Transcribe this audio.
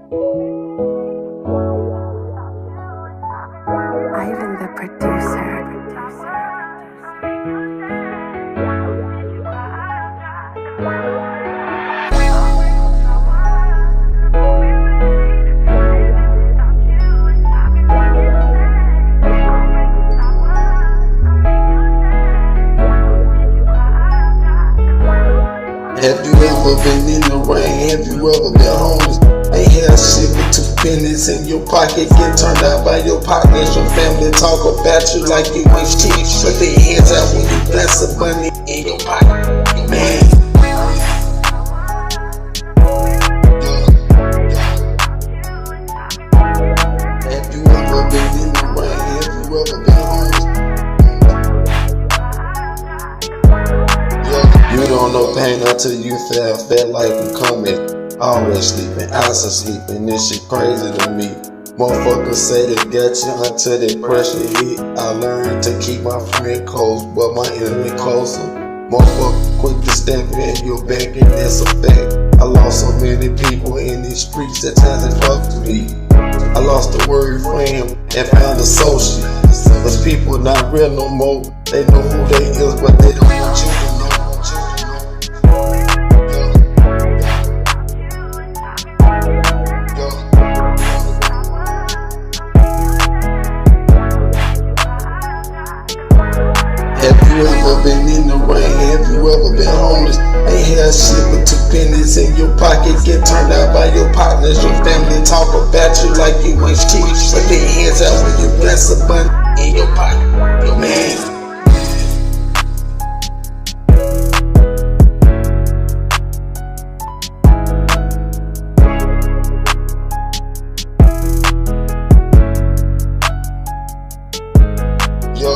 Ivan the producer. Have you ever been in the rain? Have you ever been homeless? Ain't had shit but 2 pennies in your pocket. Get turned out by your partners. Your family talk about you like you ain't shit. Put their hands out when you bless a bunny in your pocket. Man. Have you ever been in the rain? Have you ever been homeless? You don't know pain until you felt that life be coming. Always sleeping, eyes are sleeping, this shit crazy to me. Motherfuckers say they got you until that pressure hit. I learned to keep my friend close, but my enemy closer. Motherfucker quick to step in your back, and that's a fact. I lost so many people in these streets, at times it fucked with me. I lost the word friend and found a social. Cause people not real no more. They know who they is, but they don't want you to know. Have you ever been in the rain? Have you ever been homeless? Ain't had shit but 2 pennies in your pocket. Get turned out by your partners. Your family talk about you like you ain't shit. Put their hands out when you bless a bunny in your pocket. Man. Yo.